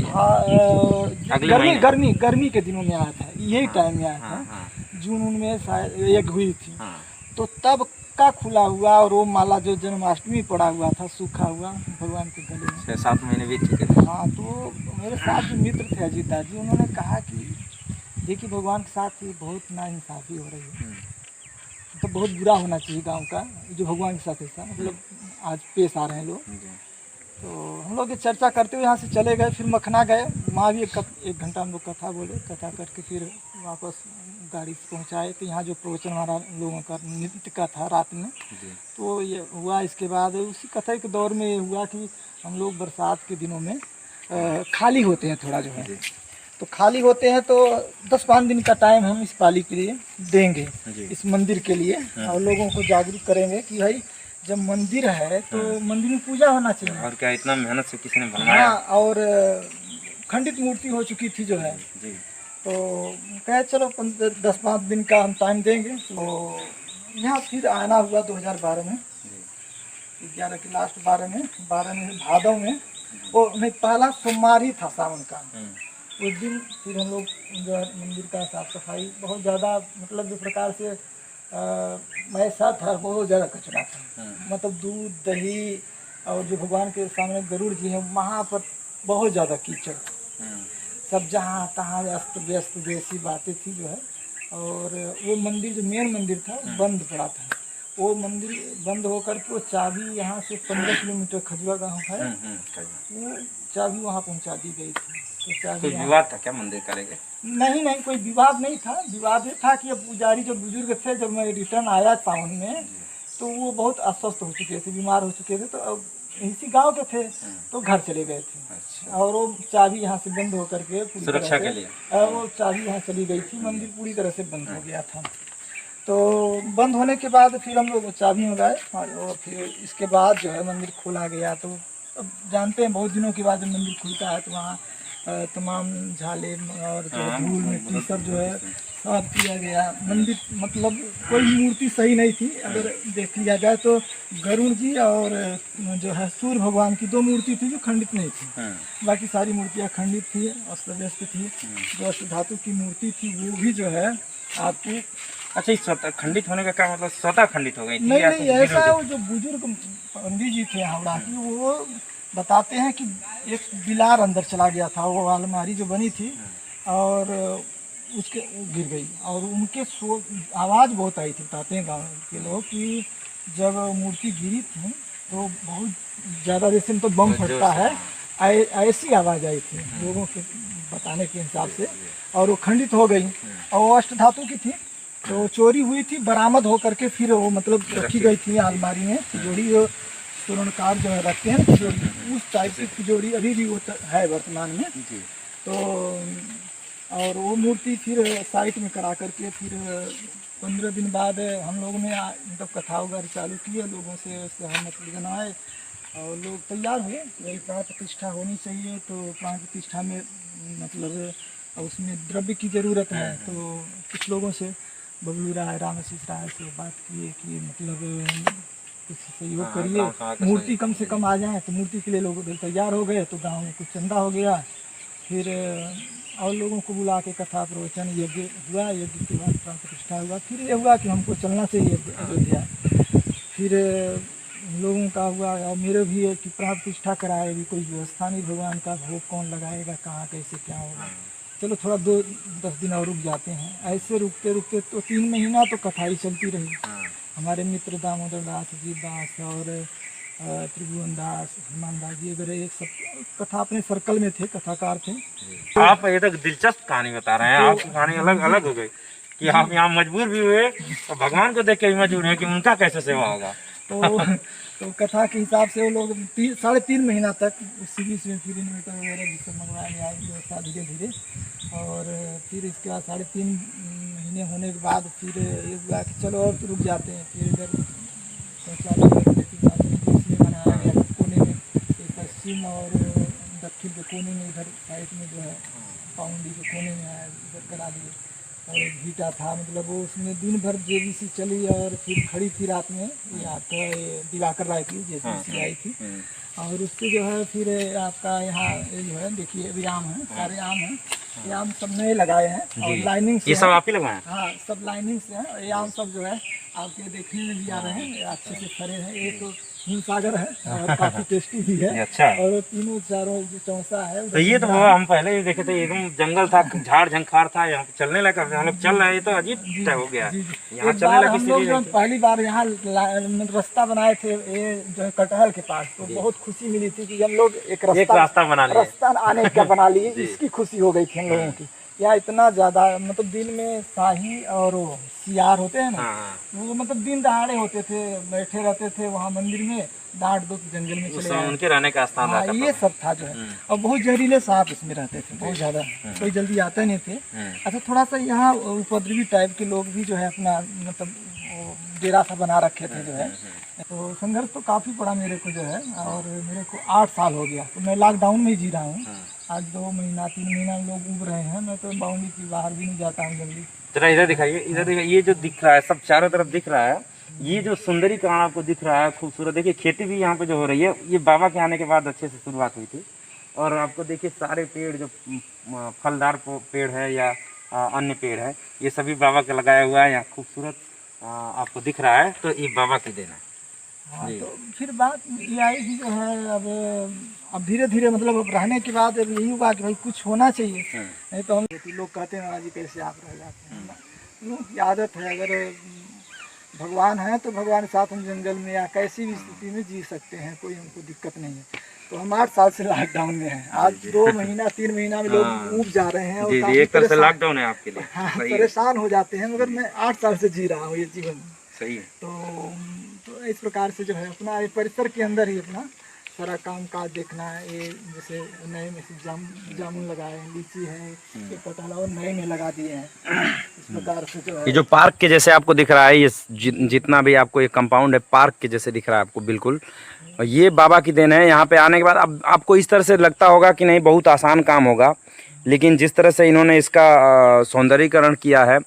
गर्मी के दिनों में आया था, यही टाइम में आया था, जून में शायद एक हुई थी। तो तब का खुला हुआ, और वो माला जो जन्माष्टमी पड़ा हुआ था सूखा हुआ भगवान के गले में, 6-7 महीने बीत चुके थे। हाँ। तो मेरे साथ जो मित्र थे अजीता जी, उन्होंने कहा कि देखिए भगवान के साथ ये बहुत नाइंसाफ़ी हो रही है, तो बहुत बुरा होना चाहिए गांव का जो भगवान के साथ ऐसा मतलब आज पेश आ रहे हैं लोग। तो हम लोग ये चर्चा करते हुए यहाँ से चले गए, फिर मखना गए, वहाँ भी एक घंटा हम लोग कथा बोले, कथा करके फिर वापस गाड़ी से पहुँचाए। तो यहाँ जो प्रवचन हमारा लोगों का नृत्य का था रात में, तो ये हुआ। इसके बाद उसी कथा के दौर में ये हुआ कि हम लोग बरसात के दिनों में खाली होते हैं थोड़ा जो है, तो खाली होते हैं तो 10-5 दिन का टाइम हम इस पाली के लिए देंगे, इस मंदिर के लिए, और लोगों को जागरूक करेंगे कि भाई जब मंदिर है तो मंदिर में पूजा होना चाहिए। और क्या इतना मेहनत से किसी ने बनाया। हाँ, और खंडित मूर्ति हो चुकी थी जो है, तो कहे चलो 10-5 दिन का हम टाइम देंगे। तो यहाँ फिर आना हुआ 2012 में, 11 के लास्ट 12 में भादों में, वो नहीं, पहला सोमवार ही था सावन का। उस दिन फिर हम लोग जो है मंदिर का साफ सफाई बहुत ज़्यादा, मतलब जो प्रकार से ऐसा था, बहुत ज़्यादा कचरा था, मतलब दूध दही, और जो भगवान के सामने गरुड़ जी हैं वहाँ पर बहुत ज़्यादा कीचड़, सब जहाँ तहाँ अस्त व्यस्त जैसी बातें थी जो है। और वो मंदिर जो मेन मंदिर था बंद पड़ा था। वो मंदिर बंद होकर के वो चाबी यहाँ से 15 किलोमीटर खजुआ गाँव है, वो चाबी वहाँ पहुँचा दी गई थी। तो चाबी कोई विवाद था क्या मंदिर का लेके? नहीं, कोई विवाद नहीं था। विवाद ये था कि अब पुजारी जो बुजुर्ग थे, जब मैं रिटर्न आया सावन में, तो वो बहुत अस्वस्थ हो चुके थे, बीमार हो चुके थे, तो अब इसी गांव के थे, तो घर चले गए थे। और वो चाबी यहाँ से बंद होकर के सुरक्षा के लिए वो चाबी यहाँ चली गई थी, मंदिर पूरी तरह से बंद हो गया था। तो बंद होने के बाद फिर हम लोग चाबी मंगाए, और फिर इसके बाद जो है मंदिर खोला गया। तो अब जानते हैं बहुत दिनों के बाद जब मंदिर खुलता है तो वहाँ तमाम झाले और जो धूल मिट्टी सब जो है साफ किया गया। मंदिर मतलब कोई मूर्ति सही नहीं थी, अगर देख लिया जाए तो गरुड़ जी और जो है सूर्य भगवान की 2 मूर्ति थी जो खंडित नहीं थी, बाकी सारी मूर्तियाँ खंडित थी, अस्त व्यस्त थी। जो अष्टधातु की मूर्ति थी वो भी जो है आपकी, अच्छा, इस स्वतः खंडित होने का क्या मतलब? स्वतः खंडित हो गई थी? नहीं, ऐसा है, वो जो बुजुर्ग पंडित जी थे हावड़ा की, वो बताते हैं कि एक बिलार अंदर चला गया था, वो अलमारी जो बनी थी, और उसके गिर गई, और उनके आवाज़ बहुत आई थी। बताते हैं गाँव के लोग कि जब मूर्ति गिरी थी तो बहुत ज़्यादा जैसे तो बम फटता है ऐसी आवाज़ आई थी लोगों के बताने के हिसाब से, और वो खंडित हो गई और वो अष्ट धातु की थी, तो चोरी हुई थी, बरामद हो करके फिर वो मतलब रखी गई थी अलमारी में तिजोरी, जो स्वर्णकार जो है रखते हैं तिजोरी, उस टाइप की तिजोरी अभी भी वो है वर्तमान में। तो और वो मूर्ति फिर साइट में करा करके फिर 15 दिन बाद हम लोगों ने मतलब कथा वगैरह चालू किए, लोगों से सहमत जनाए और लोग तैयार हुए। वही प्राण प्रतिष्ठा होनी चाहिए, तो प्राण प्रतिष्ठा में मतलब उसमें द्रव्य की ज़रूरत है, तो कुछ लोगों से बबलू राय, रामाशीष राय से बात किए कि मतलब कुछ सहयोग करिए, मूर्ति कम से कम आ जाए। तो मूर्ति के लिए लोग तैयार हो गए, तो गांव में कुछ चंदा हो गया, फिर और लोगों को बुला के कथा प्रवचन यज्ञ हुआ, यज्ञ के बाद प्राण प्रतिष्ठा हुआ। फिर ये हुआ कि हमको चलना चाहिए अयोध्या, फिर लोगों का हुआ और मेरे भी है कि प्राण प्रतिष्ठा कराए, भी कोई व्यवस्था नहीं, भगवान का भोग कौन लगाएगा, कहाँ कैसे क्या होगा, चलो थोड़ा 2-10 दिन और रुक जाते हैं। ऐसे रुकते रुकते तो 3 महीना तो कथा ही चलती रही। हमारे मित्र दामोदर दास, अजीत दास और त्रिभुवन दास, हनुमान दास जी वगैरह एक सब कथा अपने सर्कल में थे, कथाकार थे। आप ये तक दिलचस्प कहानी बता रहे हैं, आपकी कहानी अलग अलग हो गई कि आप यहाँ मजबूर भी हुए और भगवान को देख के भी मजबूर हुए कि उनका कैसे सेवा होगा। तो कथा के हिसाब से वो लोग 3.5 महीना तक उसी बीच में फिर इन्वर्टर वगैरह जिससे मंगवाया गया व्यवस्था धीरे धीरे, और फिर इसके बाद 3.5 महीने होने के बाद फिर ये हुआ कि चलो और रुक जाते हैं। फिर इधर शौचालय बनाया गया कोने में, पश्चिम और दक्षिण के कोने में, इधर साइड में जो है पाउंडी के कोने में आया, इधर करा दिए। और एक भीटा था, मतलब वो उसमें दिन भर जेबीसी चली और फिर खड़ी थी रात में, यहाँ तो दिवाकर राय की जेबीसी आई थी, और उससे जो है फिर आपका यहाँ ये जो है देखिए अभी आम है, सारे आम हैं, ये आम सब नए लगाए हैं और लाइनिंग से ये सब आप ही लगवाए हैं? हाँ, सब लाइनिंग से हैं। ये आम सब जो है आपके देखने में भी आ रहे हैं, अच्छे से फरे हैं। एक हिमसागर है और काफी टेस्टी भी है। अच्छा। और तीनों चारों जो चौसा है तो ये तो हम पहले ही देखे थे, एकदम जंगल था, झाड़ झंखार था, यहाँ पे चलने लगा, हम लोग चल रहे, तो अजीब हो गया यहाँ चलने लगे। हम लोग जब पहली बार यहाँ रास्ता बनाए थे ये जो है कटहल के पास, तो बहुत खुशी मिली थी कि हम लोग एक रास्ता बना लिया, रास्ता आने का बना लिए, इसकी खुशी हो गई थी हम लोगों की। यहाँ इतना ज्यादा मतलब दिन में शाही और सियार होते हैं ना, वो मतलब दिन दहाड़े होते थे, बैठे रहते थे वहाँ मंदिर में, डांट दो जंगल में चले गए, उनके रहने का स्थान हाँ, ये सब था जो है। और बहुत जहरीले सांप इसमें रहते थे, बहुत ज्यादा, कोई जल्दी आते नहीं थे। अच्छा, थोड़ा सा यहाँ उपद्रवी टाइप के लोग भी जो है अपना मतलब डेरा सा बना रखे थे जो है। तो संघर्ष तो काफी पड़ा मेरे को जो है, और मेरे को 8 साल हो गया, तो मैं लॉकडाउन में ही जी रहा हूँ। आज 2 महीना 3 महीना लोग उब रहे हैं, मैं तो बाउंड्री की बाहर भी नहीं जाता हूँ जल्दी। जरा इधर दिखाइए, इधर दिखाइए, ये जो दिख रहा है सब चारों तरफ दिख रहा है, ये जो सुंदरीकरण आपको दिख रहा है खूबसूरत, देखिए खेती भी यहाँ पे जो हो रही है, ये बाबा के आने के बाद अच्छे से शुरुआत हुई थी। और आपको देखिए सारे पेड़ जो फलदार पेड़ है या अन्य पेड़ है, ये सभी बाबा का लगाया हुआ है, यहाँ खूबसूरत आपको दिख रहा है, तो ये बाबा की देन है। हाँ, तो फिर बात ये आई कि जो है अब धीरे धीरे मतलब अब रहने के बाद अब यही हुआ कि भाई कुछ होना चाहिए, नहीं तो हम लोग कहते हैं महाराज जी कैसे आप रह जाते हैं। लोगों की आदत है, अगर भगवान है तो भगवान के साथ हम जंगल में या कैसी भी स्थिति में जी सकते हैं, कोई हमको दिक्कत नहीं है। तो हम 8 साल से लॉकडाउन में हैं, आज 2 महीना 3 महीना में लोग ऊब जा रहे हैं, और एक तरह से लॉकडाउन है आपके लिए। हाँ, परेशान हो जाते हैं, मगर मैं 8 साल से जी रहा हूँ ये जीवन। सही है। तो इस प्रकार से जो है अपना ये परिसर के अंदर ही अपना सारा काम काज देखना है। ये जैसे नए में से जामुन लगाए हैं, लीची है, ये कटहल और नए में लगा दिए हैं, इस प्रकार से जो है। ये जो पार्क के जैसे आपको दिख रहा है, ये जितना भी आपको ये कंपाउंड है पार्क के जैसे दिख रहा है आपको, बिल्कुल और ये बाबा की देन है। यहाँ पे आने के बाद अब आपको इस तरह से लगता होगा कि नहीं बहुत आसान काम होगा, लेकिन जिस तरह से इन्होंने इसका सौंदर्यीकरण किया है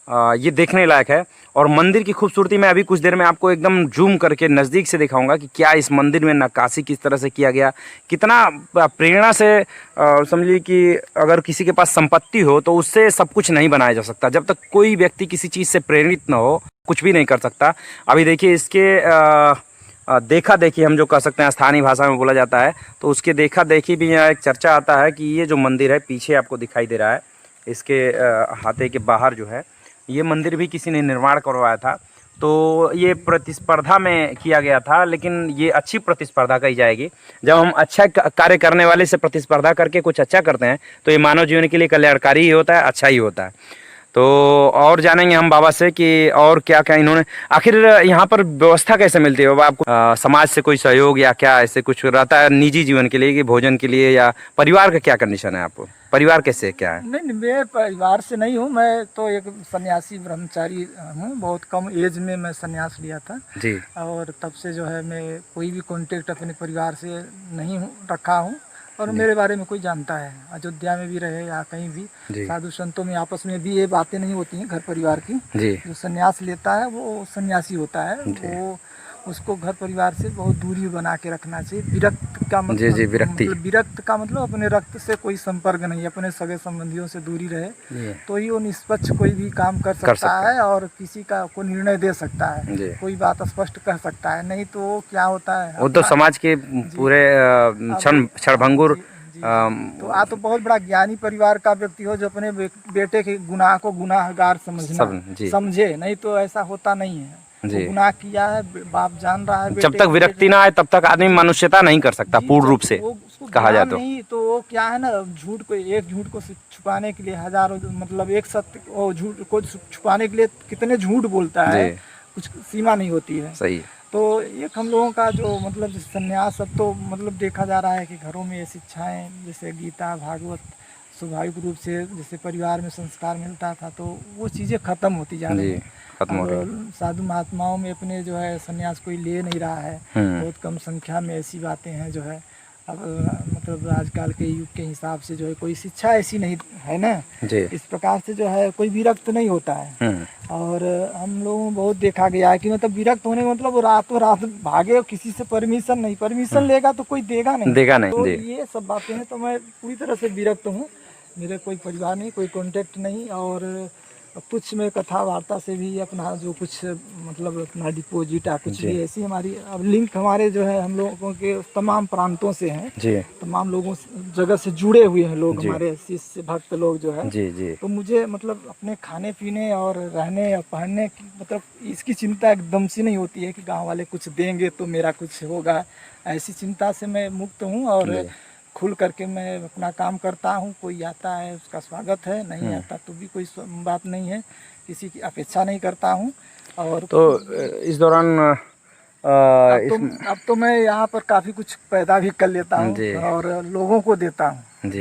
ये देखने लायक है। और मंदिर की खूबसूरती मैं अभी कुछ देर में आपको एकदम जूम करके नज़दीक से दिखाऊंगा कि क्या इस मंदिर में नक्काशी किस तरह से किया गया, कितना प्रेरणा से समझिए कि अगर किसी के पास संपत्ति हो तो उससे सब कुछ नहीं बनाया जा सकता। जब तक कोई व्यक्ति किसी चीज़ से प्रेरित ना हो कुछ भी नहीं कर सकता। अभी देखिए इसके देखा देखी हम जो कह सकते हैं स्थानीय भाषा में बोला जाता है, तो उसके देखा देखी भी यहाँ एक चर्चा आता है कि ये जो मंदिर है पीछे आपको दिखाई दे रहा है, इसके हाथे के बाहर जो है ये मंदिर भी किसी ने निर्माण करवाया था। तो ये प्रतिस्पर्धा में किया गया था, लेकिन ये अच्छी प्रतिस्पर्धा कही जाएगी। जब हम अच्छा कार्य करने वाले से प्रतिस्पर्धा करके कुछ अच्छा करते हैं तो ये मानव जीवन के लिए कल्याणकारी ही होता है, अच्छा ही होता है। तो और जानेंगे हम बाबा से कि और क्या क्या इन्होंने, आखिर यहाँ पर व्यवस्था कैसे मिलती है बाबा आपको? समाज से कोई सहयोग या क्या ऐसे कुछ रहता है निजी जीवन के लिए कि भोजन के लिए, या परिवार का क्या कंडीशन है आपको? परिवार कैसे क्या है? नहीं, मैं परिवार से नहीं हूँ, मैं तो एक सन्यासी ब्रह्मचारी हूँ। बहुत कम एज में मैं सन्यास लिया था जी। और तब से जो है मैं कोई भी कांटेक्ट अपने परिवार से नहीं रखा हूँ। और मेरे बारे में कोई जानता है, अयोध्या में भी रहे या कहीं भी, साधु संतों में आपस में भी ये बातें नहीं होती हैं घर परिवार की। जी। जो सन्यास लेता है वो सन्यासी होता है, वो उसको घर परिवार से बहुत दूरी बना के रखना चाहिए। विरक्त का मतलब, जी, विरक्ति। मतलब विरक्त का मतलब अपने रक्त से कोई संपर्क नहीं, अपने सगे संबंधियों से दूरी रहे तो ही वो निष्पक्ष कोई भी काम कर सकता है और किसी का कोई निर्णय दे सकता है, कोई बात स्पष्ट कर सकता है। नहीं तो क्या होता है, वो तो समाज के पूरे क्षणभंगुर तो बहुत बड़ा ज्ञानी परिवार का व्यक्ति हो जो अपने बेटे के गुनाह को गुनाहगार समझे। नहीं तो ऐसा होता नहीं है। गुनाह किया है, बाप जान रहा है। जब तक विरक्ति ना आए तब तक आदमी मनुष्यता नहीं कर सकता पूर्ण रूप से कहा जाए तो। नहीं तो वो क्या है ना, झूठ को, एक झूठ को छुपाने के लिए हजारों, मतलब एक सत्य वो झूठ को छुपाने के लिए कितने झूठ बोलता है, कुछ सीमा नहीं होती है। सही। तो एक हम लोगों का जो मतलब संन्यास, अब तो मतलब देखा जा रहा है कि घरों में ये शिक्षाएं जैसे गीता भागवत स्वाभाविक रूप से जैसे परिवार में संस्कार मिलता था तो वो चीज़ें खत्म होती जा रही हैं। साधु महात्माओं में अपने जो है संन्यास कोई ले नहीं रहा है, बहुत कम संख्या में ऐसी बातें हैं जो है। अब मतलब आजकल के युग के हिसाब से जो है कोई शिक्षा ऐसी नहीं है ना, इस प्रकार से जो है कोई विरक्त नहीं होता है। और हम लोगों में बहुत देखा गया है कि मतलब विरक्त होने का मतलब वो रातों रात भागे, किसी से परमिशन नहीं, परमिशन लेगा तो कोई देगा नहीं। तो ये सब बातें हैं। तो मैं पूरी तरह से विरक्त हूँ, मेरे कोई परिवार नहीं, कोई कॉन्टेक्ट नहीं। और कुछ में कथा वार्ता से भी अपना जो कुछ मतलब अपना डिपॉजिट या कुछ भी ऐसी हमारी अब लिंक हमारे जो है हम लोगों के तमाम प्रांतों से हैं, तमाम लोगों जगह से जुड़े हुए हैं लोग, हमारे शिष्य भक्त लोग जो है। तो मुझे मतलब अपने खाने पीने और रहने और पहनने की मतलब इसकी चिंता एकदम से नहीं होती है कि गाँव वाले कुछ देंगे तो मेरा कुछ होगा, ऐसी चिंता से मैं मुक्त हूँ। और खुल करके मैं अपना काम करता हूँ। कोई आता है उसका स्वागत है, नहीं आता तो भी कोई बात नहीं है, किसी की अपेक्षा नहीं करता हूँ। और तो इस दौरान अब तो मैं यहाँ पर काफ़ी कुछ पैदा भी कर लेता हूँ और लोगों को देता हूँ।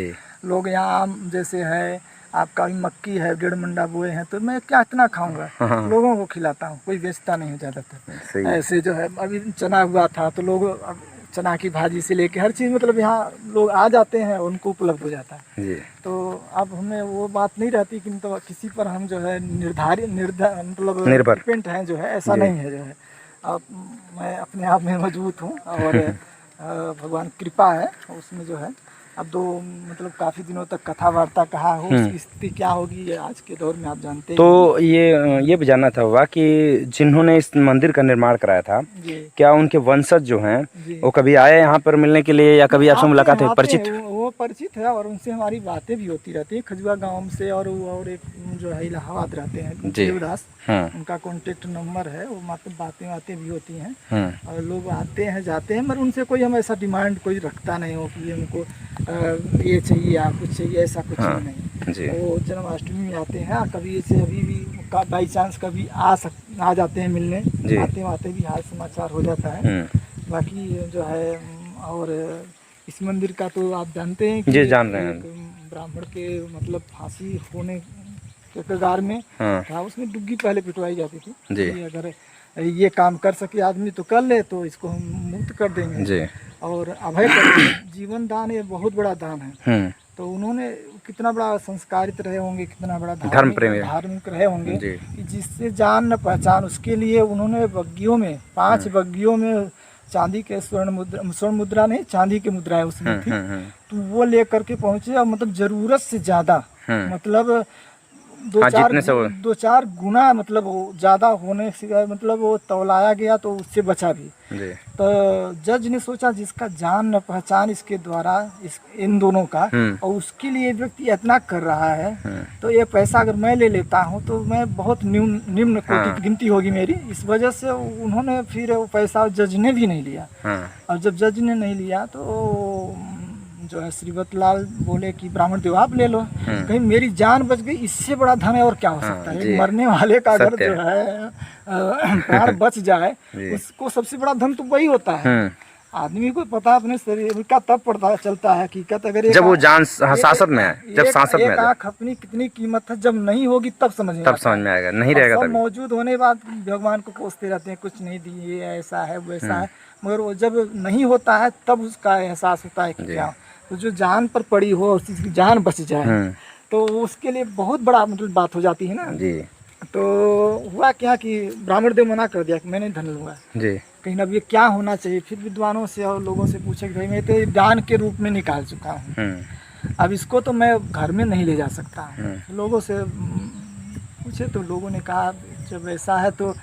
लोग यहाँ आम जैसे है, आपका मक्की है, 1.5 मंडा बोए हैं, तो मैं क्या इतना खाऊंगा, लोगों को खिलाता हूँ, कोई बेचता नहीं है ज़्यादातर। ऐसे जो है अभी चना हुआ था तो लोग चना की भाजी से लेके हर चीज़ मतलब यहाँ लोग आ जाते हैं, उनको उपलब्ध हो जाता है। तो अब हमें वो बात नहीं रहती कि मतलब किसी पर हम जो है मतलब डिपेंड हैं जो है, ऐसा नहीं है जो है। अब मैं अपने आप में मजबूत हूँ और भगवान कृपा है उसमें जो है। अब तो मतलब काफ़ी दिनों तक कथा वार्ता कहा हो, उसकी स्थिति क्या होगी ये आज के दौर में आप जानते हैं। तो ये भी जानना था हुआ कि जिन्होंने इस मंदिर का निर्माण कराया था, क्या उनके वंशज जो हैं वो कभी आए यहाँ पर मिलने के लिए या कभी आपसे मुलाकात है? परिचित वो परिचित है और उनसे हमारी बातें भी होती रहती है। खजुआ गांव से और एक जो है इलाहाबाद रहते हैं देवदास, उनका कॉन्टेक्ट नंबर है, वो मतलब बातें भी होती हैं और लोग आते हैं जाते हैं, मगर उनसे कोई हम ऐसा डिमांड कोई रखता नहीं हो कि उनको ये चाहिए या कुछ चाहिए, ऐसा कुछ नहीं। वो जन्माष्टमी में आते हैं, कभी ऐसे अभी भी बाई चांस कभी आ जाते हैं मिलने, आते भी हाल समाचार हो जाता है। बाकी जो है और इस मंदिर का तो आप जानते हैं कि जान रहे हैं, ब्राह्मण के मतलब फांसी होने के कगार में था, उसमें डुग्गी पहले पिटवाई जाती थी। अगर ये काम कर सके आदमी तो कर ले, तो इसको हम मुक्त कर देंगे। और अभय जीवन दान ये बहुत बड़ा दान है। तो उन्होंने कितना बड़ा संस्कारित रहे होंगे, कितना बड़ा धार्मिक रहे होंगे कि जिससे जान न पहचान, उसके लिए उन्होंने बग्गियों में 5 बग्गियों में चांदी के स्वर्ण मुद्रा नहीं, चांदी की मुद्राएं उसमें थी, तो वो ले करके पहुंचे। और मतलब जरूरत से ज्यादा मतलब हाँ, जितने से वो- दो चार गुना मतलब वो ज़्यादा होने से मतलब वो तौलाया गया तो उससे बचा भी। जी। तो जज ने सोचा जिसका जान न पहचान इसके द्वारा इन दोनों का, और उसके लिए व्यक्ति इतना कर रहा है, तो ये पैसा अगर मैं ले लेता हूँ तो मैं बहुत निम्न कोटि की गिनती होगी मेरी। इस वजह से उन्होंने फिर वो पैसा जज ने भी नहीं लिया। और जब जज ने नहीं लिया तो जो है श्रीवत लाल बोले कि ब्राह्मण देव आप ले लो, कहीं मेरी जान बच गई, इससे बड़ा धन है और क्या हो सकता है। एक मरने वाले का अगर जो है प्राण बच जाए, उसको सबसे बड़ा धन तो वही होता है। आदमी को पता अपने शरीर का तब पता चलता है हकीकत, अगर जब वो जान सांसत में है, जब सांसत में एक आँख अपनी कितनी कीमत है, जब नहीं होगी तब समझ में आएगा, नहीं रहेगा सब तभी। मौजूद होने के बाद भगवान को कोसते रहते हैं, कुछ नहीं दिए, ऐसा है वैसा है, मगर वो जब नहीं होता है तब उसका एहसास होता है कि क्या। तो जो जान पर पड़ी हो और उसकी जान बच जाए तो उसके लिए बहुत बड़ा मतलब बात हो जाती है ना जी। तो हुआ क्या कि ब्राह्मण देव मना कर दिया कि मैं नहीं धन लूंगा जी। कहीं अब ये क्या होना चाहिए। फिर विद्वानों से और लोगों से पूछे कि भाई मैं तो दान के रूप में निकाल चुका हूँ, अब इसको तो मैं घर में नहीं ले जा सकता हूँ। लोगों से पूछे तो लोगों ने कहा जब ऐसा है तो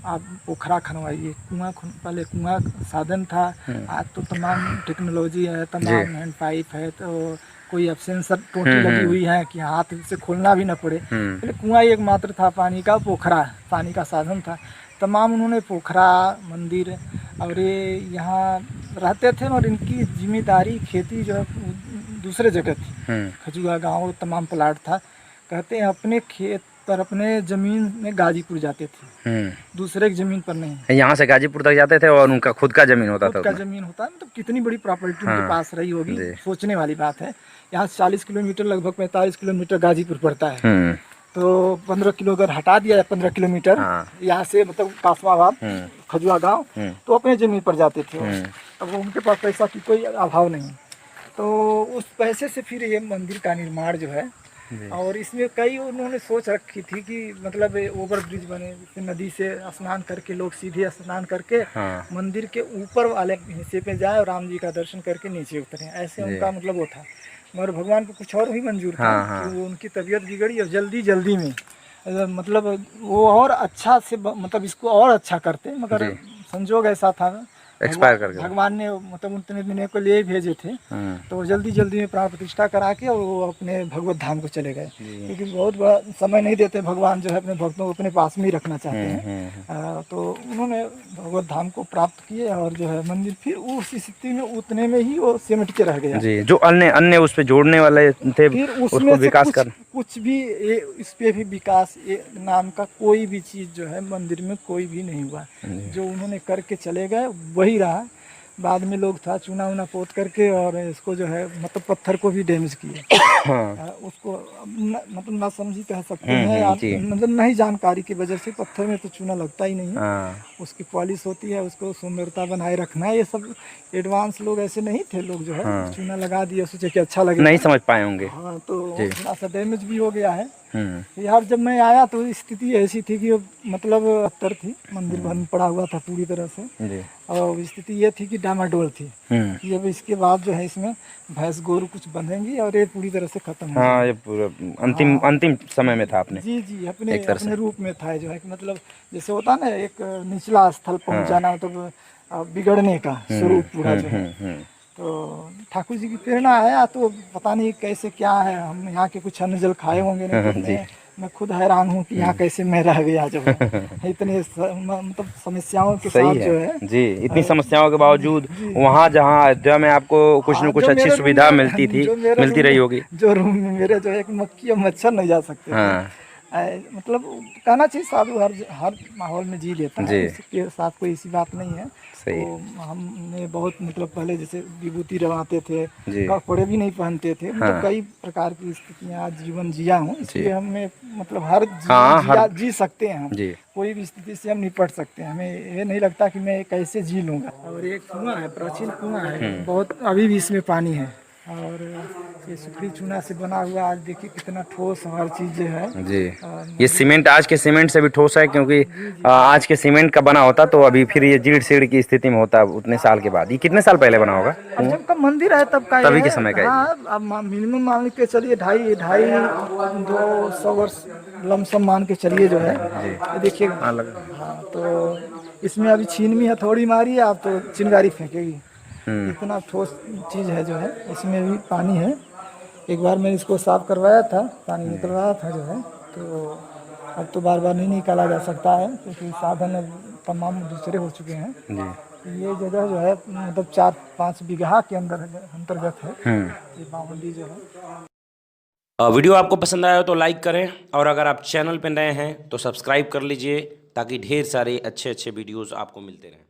आप पोखरा खनवाइए। पहले कुआं साधन था, आज तो तमाम टेक्नोलॉजी है, तमाम हैंड पाइप है, तो कोई अब सेंसर टोटी लगी हुई है कि हाथ से खोलना भी ना पड़े। पहले कुआं एक मात्र था पानी का, पोखरा पानी का साधन था। तमाम उन्होंने पोखरा, मंदिर और ये यहाँ रहते थे और इनकी जिम्मेदारी खेती जो है दूसरे जगह थी। खजुआ गांव तमाम प्लाट था। कहते हैं अपने खेत पर अपने जमीन में गाजीपुर जाते थे, दूसरे की जमीन पर नहीं। यहाँ से गाजीपुर तक जाते थे और उनका खुद का जमीन होता था। खुद का जमीन होता है, मतलब कितनी बड़ी प्रॉपर्टी उनके पास रही होगी, सोचने वाली बात है। यहाँ से 40 किलोमीटर लगभग 45 किलोमीटर गाजीपुर पड़ता है। तो 15 किलो अगर हटा दिया 15 किलोमीटर यहाँ से मतलब कासमाबाद खजुआ गांव, तो अपने जमीन पर जाते थे। अब उनके पास पैसा की कोई अभाव नहीं, तो उस पैसे से फिर ये मंदिर का निर्माण जो है, और इसमें कई उन्होंने सोच रखी थी कि मतलब ओवर ब्रिज बने, नदी से स्नान करके लोग सीधे स्नान करके मंदिर के ऊपर वाले हिस्से पे जाए और राम जी का दर्शन करके नीचे उतरे, ऐसे उनका मतलब वो था। मगर भगवान को कुछ और भी मंजूर था कि वो उनकी तबीयत बिगड़ी और जल्दी में मतलब वो और अच्छा से मतलब इसको और अच्छा करते, मगर संजोग ऐसा था एक्सपायर कर गया। भगवान ने मतलब उतने दिन को लिए भेजे थे, तो जल्दी में प्राण प्रतिष्ठा करा के और वो अपने भगवत धाम को चले गए, क्योंकि बहुत बड़ा समय नहीं देते भगवान जो है अपने भक्तों को अपने पास में ही रखना चाहते हैं। तो उन्होंने भगवत धाम को प्राप्त किए और जो है मंदिर फिर उस स्थिति में उतने में ही वो सिमट के रह गया। जी, जो अन्य उस पे जोड़ने वाले थे फिर उसको उसमें विकास कर कुछ भी इस पे भी विकास नाम का कोई भी चीज़ जो है मंदिर में कोई भी नहीं हुआ। जो उन्होंने करके चले गए वही रहा। बाद में लोग था चूना उना पोत करके और इसको जो है मतलब पत्थर को भी डैमेज किए। उसको मतलब ना समझी कह सकते हैं, मतलब नहीं जानकारी की वजह से पत्थर में तो चूना लगता ही नहीं है। उसकी पॉलिश होती है, उसको सुंदरता बनाए रखना है, ये सब एडवांस लोग ऐसे नहीं थे। लोग जो है चूना लगा दिया, सोचे कि अच्छा लगे, नहीं समझ पाए होंगे। हाँ, तो थोड़ा सा डैमेज भी हो गया है। यार जब मैं आया तो स्थिति ऐसी थी कि मतलब अत्तर थी, मंदिर बंद पड़ा हुआ था पूरी तरह से, और स्थिति ये थी कि डामाडोल थी कि अब इसके बाद जो है इसमें भैंस गोरू कुछ बंधेंगी और ये पूरी तरह से खत्म हो ये पूरा अंतिम समय में था आपने। जी अपने रूप में था, जो है कि मतलब जैसे होता ना एक निचला स्थल पहुंचाना, तो बिगड़ने का स्वरूप पूरा जो है। तो ठाकुर जी की प्रेरणा आया, तो पता नहीं कैसे क्या है, हम यहाँ के कुछ अन्न जल खाए होंगे नहीं, मैं खुद हैरान हूँ कि यहाँ कैसे मैं रह गया जब इतने मतलब समस्याओं के साथ जो है जी, इतनी समस्याओं के बावजूद वहाँ जहाँ अयोध्या में आपको कुछ न कुछ अच्छी सुविधा मिलती रही होगी। जो रूम में मेरे जो है मक्खी और मच्छर नहीं जा सकते। मतलब कहना चाहिए साधु हर माहौल में जी लेता है, उसके साथ कोई ऐसी बात नहीं है। तो हमने बहुत मतलब पहले जैसे विभूति रवाते थे, कपड़े भी नहीं पहनते थे, मतलब कई प्रकार की स्थितियाँ जीवन जिया हूँ, इसलिए हमें मतलब हर जीवन जी सकते हैं हम, कोई भी स्थिति से हम निपट सकते हैं। हमें ये नहीं लगता कि मैं कैसे जी लूँगा। और एक कुआं है, प्राचीन कुआं है, बहुत अभी भी इसमें पानी है। और ये सुखड़ी चूना से बना हुआ, आज देखिए कितना ठोस हर चीज़ जो है। जी, ये सीमेंट आज के सीमेंट से भी ठोस है, क्योंकि आज के सीमेंट का बना होता तो अभी फिर ये जीड़ सीड़ की स्थिति में होता उतने साल के बाद। ये कितने साल पहले बना होगा? अब जब का मंदिर है तब का तभी ये के है। समय का है। हाँ, अब मिनिमम मान के चलिए 250 वर्ष लमसम मान के चलिए जो है। ये देखिए, हाँ, तो इसमें अभी छीन भी है, थोड़ी मारी आप तो चिंगारी फेंकेगी, इतना ठोस चीज़ है जो है। इसमें भी पानी है, एक बार मैंने इसको साफ करवाया था, पानी निकलवाया था जो है, तो अब तो बार बार नहीं निकाला जा सकता है क्योंकि साधन तमाम दूसरे हो चुके हैं। ये जगह जो है मतलब 4-5 बीघा के अंतर्गत है ये बावली जो है। वीडियो आपको पसंद आया हो तो लाइक करें, और अगर आप चैनल पर नए हैं तो सब्सक्राइब कर लीजिए, ताकि ढेर सारे अच्छे अच्छे वीडियोस आपको मिलते रहें।